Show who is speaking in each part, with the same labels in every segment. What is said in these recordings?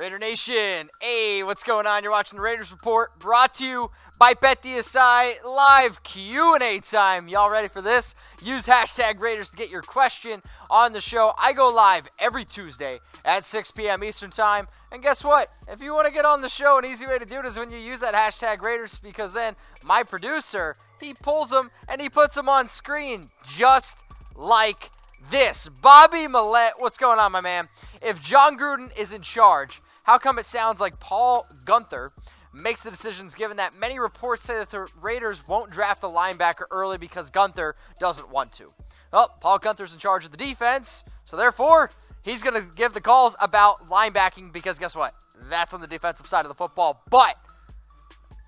Speaker 1: Raider Nation, hey, what's going on? You're watching the Raiders Report, brought to you by BetDSI, live Q&A time. Y'all ready for this? Use hashtag Raiders to get your question on the show. I go live every Tuesday at 6 p.m. Eastern Time. And guess what? If you want to get on the show, an easy way to do it is when you use that hashtag Raiders, because then my producer, he pulls them and he puts them on screen just like this. Bobby Malette, what's going on, my man? If Jon Gruden is in charge, how come it sounds like Paul Guenther makes the decisions, given that many reports say that the Raiders won't draft a linebacker early because Guenther doesn't want to? Well, Paul Guenther's in charge of the defense, so therefore, he's going to give the calls about linebacking because guess what? That's on the defensive side of the football. But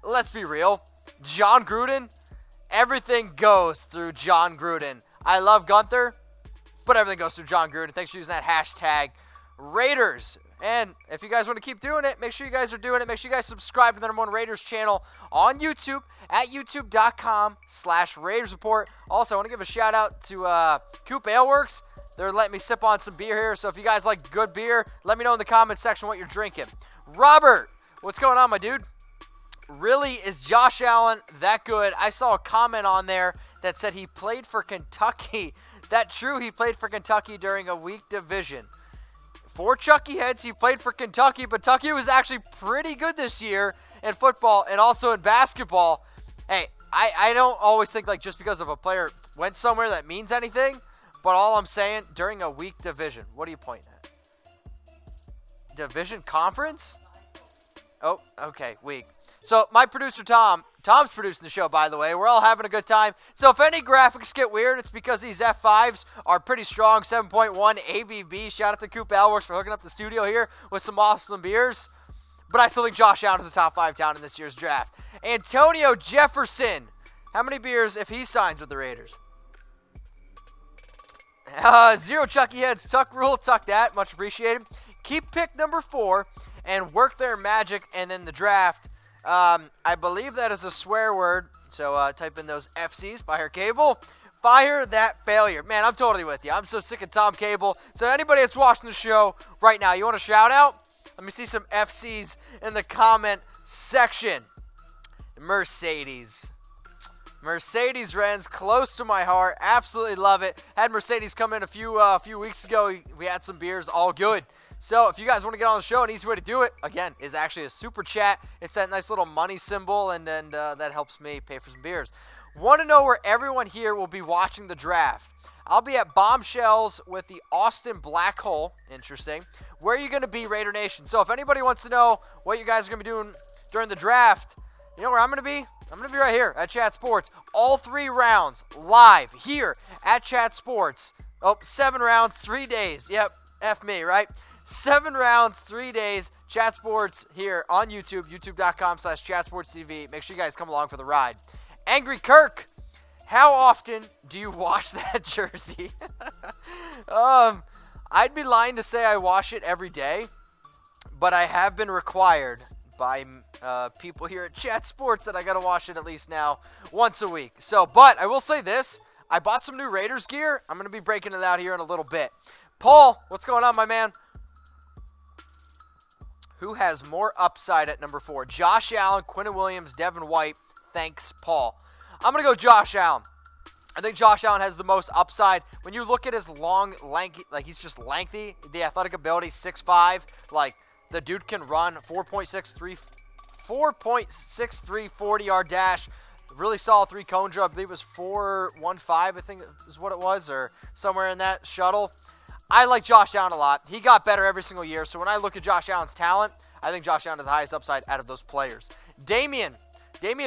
Speaker 1: let's be real. Jon Gruden, everything goes through Jon Gruden. I love Guenther, but everything goes through Jon Gruden. Thanks for using that hashtag Raiders. And if you guys want to keep doing it, make sure you guys are doing it. Make sure you guys subscribe to the #1 Raiders channel on YouTube at youtube.com/Raiders Report. Also, I want to give a shout out to Coop Ale Works. They're letting me sip on some beer here. So if you guys like good beer, let me know in the comment section what you're drinking. Robert, what's going on, my dude? Really, is Josh Allen that good? I saw a comment on there that said he played for Kentucky. That true? He played for Kentucky during a weak division. For Chucky Heads, he played for Kentucky, but Kentucky was actually pretty good this year in football and also in basketball. Hey, I don't always think like just because of a player went somewhere that means anything, but all I'm saying, during a weak division, what are you pointing at? Division conference? Oh, okay, weak. So my producer Tom's producing the show, by the way. We're all having a good time. So if any graphics get weird, it's because these F5s are pretty strong. 7.1 ABV. Shout out to Coop Alworks for hooking up the studio here with some awesome beers. But I still think Josh Allen is a top 5 talent in this year's draft. Antonio Jefferson. How many beers if he signs with the Raiders? Zero Chucky Heads. Tuck rule. Tuck that. Much appreciated. Keep pick number 4 and work their magic, and then the draft. I believe that is a swear word, so type in those FCs, fire Cable. Fire that failure. Man, I'm totally with you. I'm so sick of Tom Cable. So anybody that's watching the show right now, you want a shout out? Let me see some FCs in the comment section. Mercedes Renz, close to my heart. Absolutely love it. Had Mercedes come in a few weeks ago. We had some beers, all good. So if you guys want to get on the show, an easy way to do it, again, is actually a super chat. It's that nice little money symbol, and then that helps me pay for some beers. Want to know where everyone here will be watching the draft? I'll be at Bombshells with the Austin Black Hole. Interesting. Where are you going to be, Raider Nation? So if anybody wants to know what you guys are going to be doing during the draft, you know where I'm going to be? I'm going to be right here at Chat Sports. All 3 rounds live here at Chat Sports. Oh, 7 rounds, 3 days. Yep, F me, right? 7 rounds, 3 days, Chat Sports here on YouTube, youtube.com/ChatSportsTV. Make sure you guys come along for the ride. Angry Kirk, how often do you wash that jersey? I'd be lying to say I wash it every day, but I have been required by people here at Chat Sports that I got to wash it at least now once a week. So, but I will say this, I bought some new Raiders gear. I'm going to be breaking it out here in a little bit. Paul, what's going on, my man? Who has more upside at number 4? Josh Allen, Quinnen Williams, Devin White. Thanks, Paul. I'm going to go Josh Allen. I think Josh Allen has the most upside. When you look at his long, lanky, like he's just lengthy, the athletic ability, 6'5", like the dude can run 4.63 40-yard dash. Really solid 3-cone drill. I believe it was 4.15, I think is what it was, or somewhere in that shuttle. I like Josh Allen a lot. He got better every single year. So when I look at Josh Allen's talent, I think Josh Allen has the highest upside out of those players. Damien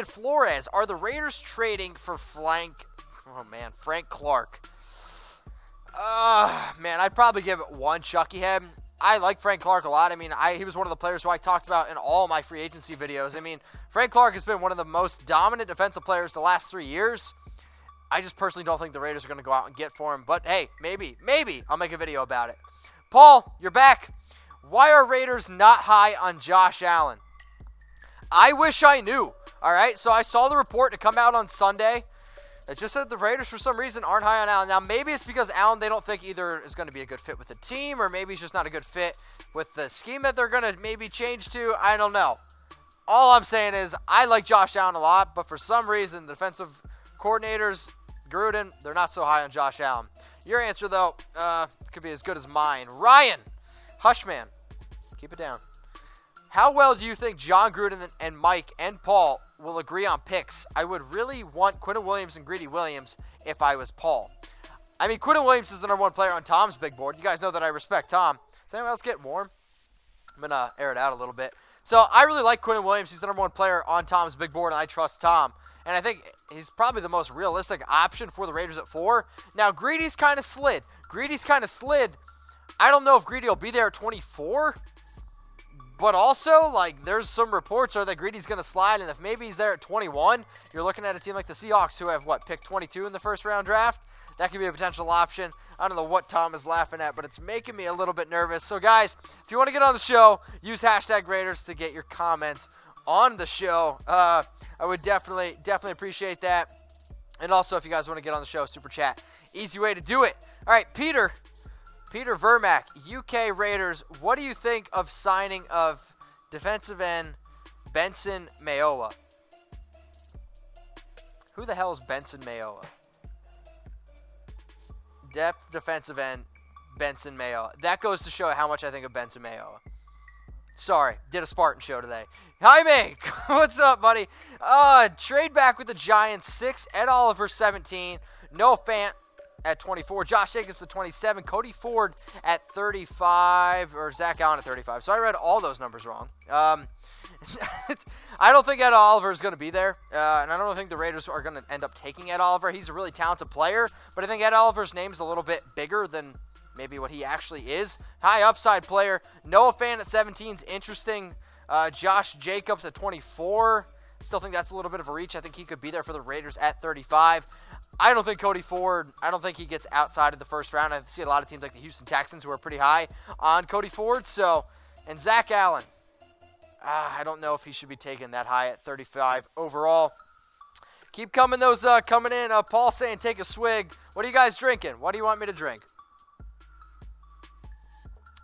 Speaker 1: Flores. Are the Raiders trading for Frank Clark? Man, I'd probably give it 1 Chucky Head. I like Frank Clark a lot. I mean, he was one of the players who I talked about in all my free agency videos. I mean, Frank Clark has been one of the most dominant defensive players the last 3 years. I just personally don't think the Raiders are going to go out and get for him. But, hey, maybe I'll make a video about it. Paul, you're back. Why are Raiders not high on Josh Allen? I wish I knew. All right, so I saw the report to come out on Sunday. It's just that the Raiders, for some reason, aren't high on Allen. Now, maybe it's because Allen, they don't think either is going to be a good fit with the team, or maybe he's just not a good fit with the scheme that they're going to maybe change to. I don't know. All I'm saying is I like Josh Allen a lot, but for some reason, the defensive coordinators, Gruden, they're not so high on Josh Allen. Your answer, though, could be as good as mine. Ryan, Hushman, keep it down. How well do you think Jon Gruden and Mike and Paul will agree on picks? I would really want Quinnen Williams and Greedy Williams if I was Paul. I mean, Quinnen Williams is the number one player on Tom's big board. You guys know that I respect Tom. Is anyone else getting warm? I'm going to air it out a little bit. So I really like Quinnen Williams. He's the number one player on Tom's big board, and I trust Tom. And I think he's probably the most realistic option for the Raiders at 4. Now, Greedy's kind of slid. I don't know if Greedy will be there at 24. But also, like, there's some reports that Greedy's going to slide, and if maybe he's there at 21, you're looking at a team like the Seahawks who have, picked 22 in the first-round draft. That could be a potential option. I don't know what Tom is laughing at, but it's making me a little bit nervous. So, guys, if you want to get on the show, use hashtag Raiders to get your comments on the show. I would definitely appreciate that. And also, if you guys want to get on the show, Super Chat. Easy way to do it. All right, Peter Vermaak, UK Raiders, what do you think of signing of defensive end Benson Mayock? Who the hell is Benson Mayock? Depth defensive end Benson Mayock. That goes to show how much I think of Benson Mayock. Sorry, did a Spartan show today. Hi, Mike. What's up, buddy? Trade back with the Giants, 6. Ed Oliver, 17. Noah Fant at 24. Josh Jacobs at 27. Cody Ford at 35. Or Zach Allen at 35. So I read all those numbers wrong. I don't think Ed Oliver is going to be there. And I don't think the Raiders are going to end up taking Ed Oliver. He's a really talented player. But I think Ed Oliver's name is a little bit bigger than maybe what he actually is. High upside player. Noah Fant at 17 is interesting. Josh Jacobs at 24. Still think that's a little bit of a reach. I think he could be there for the Raiders at 35. I don't think Cody Ford, I don't think he gets outside of the first round. I see a lot of teams like the Houston Texans who are pretty high on Cody Ford. And Zach Allen. I don't know if he should be taken that high at 35 overall. Keep coming those coming in. Paul saying take a swig. What are you guys drinking? What do you want me to drink?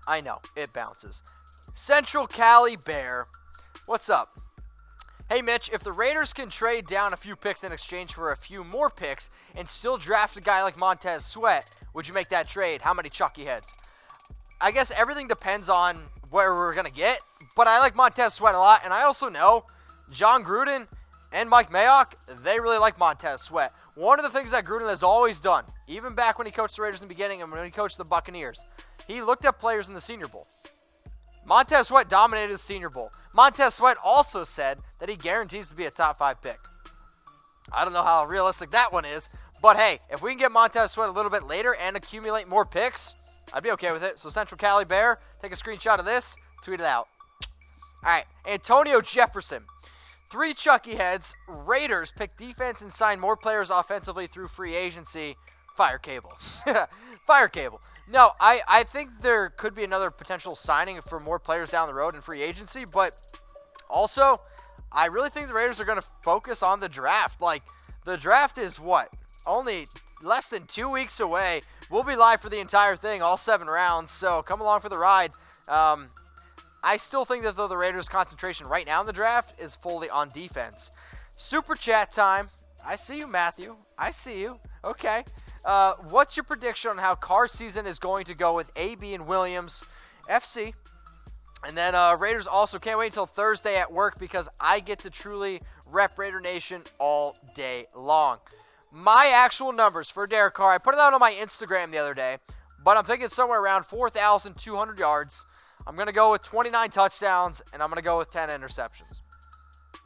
Speaker 1: I know, it bounces. Central Cali Bear. What's up? Hey, Mitch, if the Raiders can trade down a few picks in exchange for a few more picks and still draft a guy like Montez Sweat, would you make that trade? How many Chucky heads? I guess everything depends on where we're going to get, but I like Montez Sweat a lot, and I also know Jon Gruden and Mike Mayock, they really like Montez Sweat. One of the things that Gruden has always done, even back when he coached the Raiders in the beginning and when he coached the Buccaneers, he looked at players in the Senior Bowl. Montez Sweat dominated the Senior Bowl. Montez Sweat also said that he guarantees to be a top 5 pick. I don't know how realistic that one is, but hey, if we can get Montez Sweat a little bit later and accumulate more picks, I'd be okay with it. So Central Cali Bear, take a screenshot of this, tweet it out. All right, Antonio Jefferson. 3 Chucky heads. Raiders pick defense and sign more players offensively through free agency. Fire Cable. Fire Cable. No, I think there could be another potential signing for more players down the road in free agency, but also, I really think the Raiders are going to focus on the draft. Like, the draft is what? Only less than 2 weeks away. We'll be live for the entire thing, all 7 rounds, so come along for the ride. I still think that, though, the Raiders' concentration right now in the draft is fully on defense. Super chat time. I see you, Matthew. I see you. Okay. What's your prediction on how Carr season is going to go with AB and Williams? FC. And then Raiders also can't wait until Thursday at work because I get to truly rep Raider Nation all day long. My actual numbers for Derek Carr, I put it out on my Instagram the other day, but I'm thinking somewhere around 4,200 yards. I'm going to go with 29 touchdowns, and I'm going to go with 10 interceptions. Is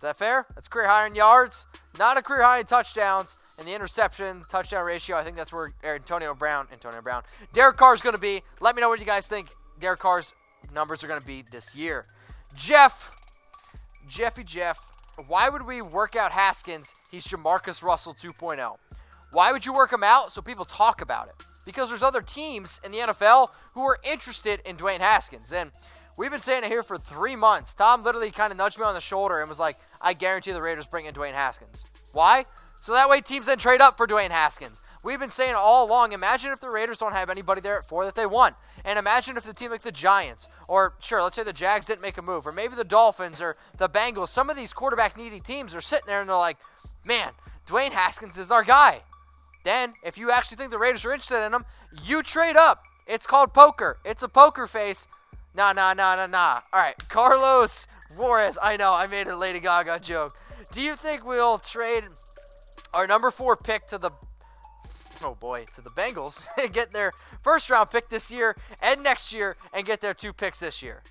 Speaker 1: that fair? That's career high in yards, not a career high in touchdowns, and the interception touchdown ratio, I think that's where Derek Carr is going to be. Let me know what you guys think Derek Carr's numbers are going to be this year. Jeff, why would we work out Haskins? He's Jamarcus Russell 2.0. Why would you work him out? So people talk about it. Because there's other teams in the NFL who are interested in Dwayne Haskins. And we've been saying it here for 3 months. Tom literally kind of nudged me on the shoulder and was like, I guarantee the Raiders bring in Dwayne Haskins. Why? So that way teams then trade up for Dwayne Haskins. We've been saying all along, imagine if the Raiders don't have anybody there at 4 that they want. And imagine if the team like the Giants, or sure, let's say the Jags didn't make a move, or maybe the Dolphins or the Bengals, some of these quarterback-needy teams are sitting there and they're like, man, Dwayne Haskins is our guy. Then, if you actually think the Raiders are interested in him, you trade up. It's called poker. It's a poker face. Nah. All right, Carlos Flores. I know, I made a Lady Gaga joke. Do you think we'll trade our number 4 pick to the Bengals and get their first-round pick this year and next year and get their 2 picks this year?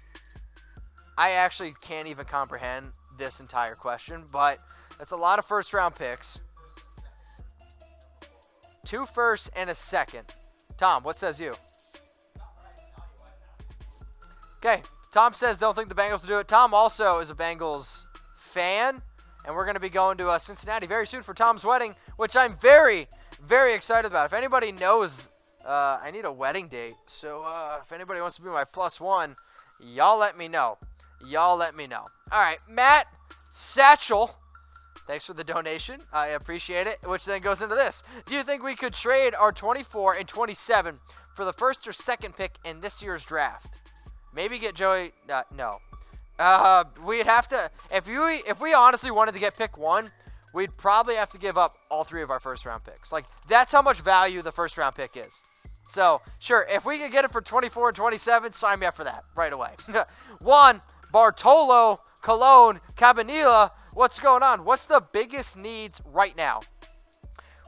Speaker 1: I actually can't even comprehend this entire question, but that's a lot of first-round picks. 2 firsts and a second. Tom, what says you? Okay, Tom says don't think the Bengals will do it. Tom also is a Bengals fan, and we're going to be going to Cincinnati very soon for Tom's wedding, which I'm very, very excited about. If anybody knows, I need a wedding date, so if anybody wants to be my +1, y'all let me know. All right, Matt Satchel. Thanks for the donation. I appreciate it, which then goes into this. Do you think we could trade our 24 and 27 for the first or second pick in this year's draft? Maybe get Joey. No. We'd have to. If we honestly wanted to get pick 1, we'd probably have to give up all 3 of our first-round picks. Like, that's how much value the first-round pick is. So, sure, if we could get it for 24 and 27, sign me up for that right away. Juan, Bartolo, Cologne, Cabanilla, what's going on? What's the biggest needs right now?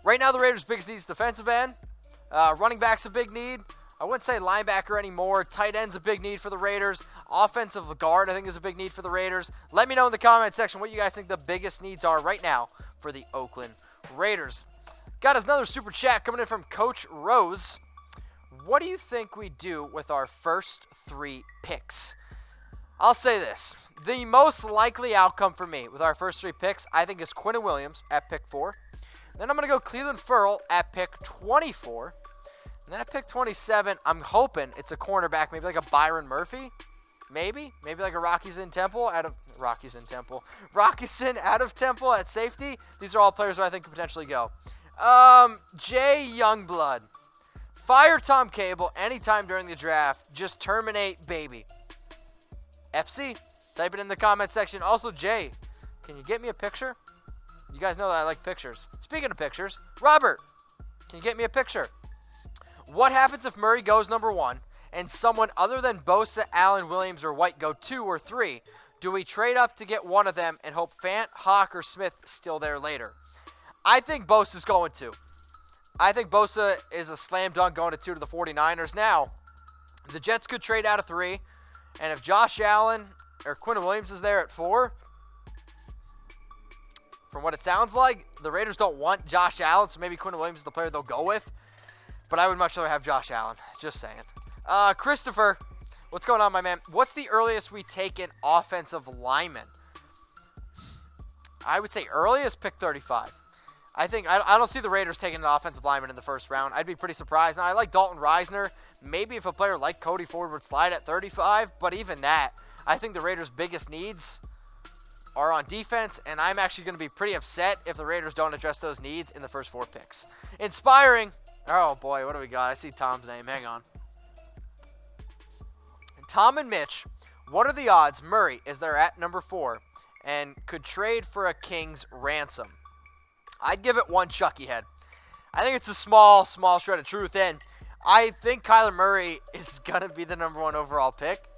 Speaker 1: Right now, the Raiders' biggest need is defensive end. Running back's a big need. I wouldn't say linebacker anymore. Tight end's a big need for the Raiders. Offensive guard, I think, is a big need for the Raiders. Let me know in the comment section what you guys think the biggest needs are right now for the Oakland Raiders. Got another super chat coming in from Coach Rose. What do you think we do with our first 3 picks? I'll say this. The most likely outcome for me with our first 3 picks, I think, is Quinnen Williams at pick 4. Then I'm going to go Clelin Ferrell at pick 24. And then at pick 27, I'm hoping it's a cornerback, maybe like a Byron Murphy. Maybe like a Rockison out of Temple at safety. These are all players who I think could potentially go. Jay Youngblood. Fire Tom Cable anytime during the draft. Just terminate, baby. FC. Type it in the comment section. Also, Jay, can you get me a picture? You guys know that I like pictures. Speaking of pictures, Robert, can you get me a picture? What happens if Murray goes number 1 and someone other than Bosa, Allen, Williams, or White go 2 or 3? Do we trade up to get one of them and hope Fant, Hawk, or Smith is still there later? I think Bosa's going 2. I think Bosa is a slam dunk going to 2 to the 49ers. Now, the Jets could trade out of 3, and if Josh Allen or Quinnen Williams is there at 4, from what it sounds like, the Raiders don't want Josh Allen, so maybe Quinnen Williams is the player they'll go with. But I would much rather have Josh Allen. Just saying. Christopher, what's going on, my man? What's the earliest we take an offensive lineman? I would say earliest pick 35. I don't see the Raiders taking an offensive lineman in the first round. I'd be pretty surprised. Now, I like Dalton Reisner. Maybe if a player like Cody Ford would slide at 35. But even that, I think the Raiders' biggest needs are on defense. And I'm actually going to be pretty upset if the Raiders don't address those needs in the first 4 picks. Inspiring. Oh, boy, what do we got? I see Tom's name. Hang on. Tom and Mitch, what are the odds Murray is there at number 4 and could trade for a King's ransom? I'd give it 1 Chucky head. I think it's a small shred of truth in. I think Kyler Murray is going to be the number 1 overall pick,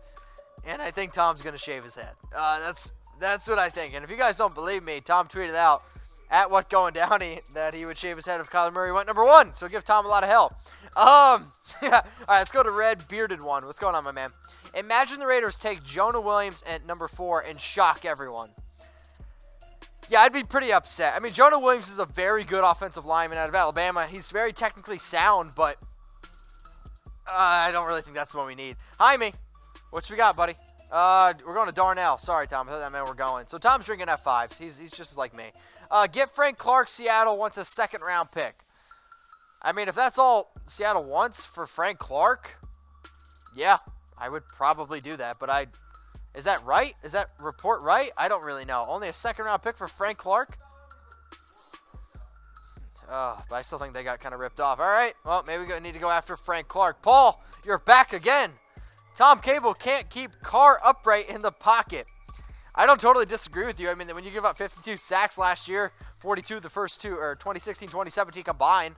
Speaker 1: and I think Tom's going to shave his head. That's what I think. And if you guys don't believe me, Tom tweeted out at What Going Downey that he would shave his head if Kyler Murray went number 1. So give Tom a lot of hell. All right, let's go to Red Bearded One. What's going on, my man? Imagine the Raiders take Jonah Williams at number 4 and shock everyone. Yeah, I'd be pretty upset. I mean, Jonah Williams is a very good offensive lineman out of Alabama. He's very technically sound, but I don't really think that's what we need. Jaime, what you got, buddy? We're going to Darnell. Sorry, Tom. I thought that meant we're going. So Tom's drinking F5s. He's just like me. Get Frank Clark. Seattle wants a second-round pick. I mean, if that's all Seattle wants for Frank Clark, yeah, I would probably do that. But is that right? Is that report right? I don't really know. Only a second-round pick for Frank Clark? But I still think they got kind of ripped off. All right, well, maybe we need to go after Frank Clark. Paul, you're back again. Tom Cable can't keep Carr upright in the pocket. I don't totally disagree with you. I mean, when you give up 52 sacks last year, 42 the first two, or 2016, 2017 combined,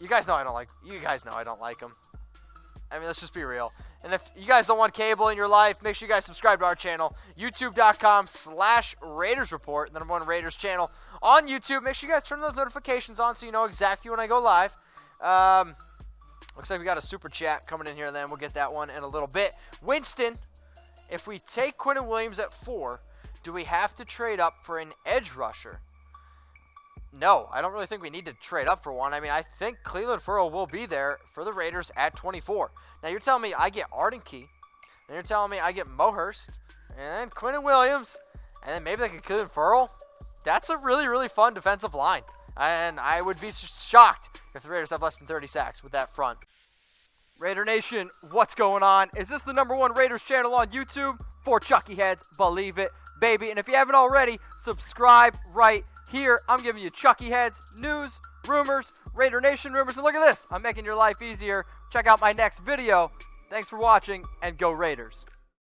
Speaker 1: you guys know I don't like him. I mean, let's just be real. And if you guys don't want Cable in your life, make sure you guys subscribe to our channel, youtube.com/Raiders Report, the #1 Raiders channel on YouTube. Make sure you guys turn those notifications on so you know exactly when I go live. Looks like we got a super chat coming in here then. We'll get that one in a little bit. Winston, if we take Quinnen Williams at 4, do we have to trade up for an edge rusher? No, I don't really think we need to trade up for one. I mean, I think Cleveland Ferrell will be there for the Raiders at 24. Now, you're telling me I get Arden Key, and you're telling me I get Mohurst, and then Quinnen Williams, and then maybe they can Cleveland Ferrell? That's a really, really fun defensive line. And I would be shocked if the Raiders have less than 30 sacks with that front. Raider Nation, what's going on? Is this the #1 Raiders channel on YouTube? For Chucky Heads, believe it, baby. And if you haven't already, subscribe right here. I'm giving you Chucky Heads, news, rumors, Raider Nation rumors. And look at this, I'm making your life easier. Check out my next video. Thanks for watching, and go Raiders.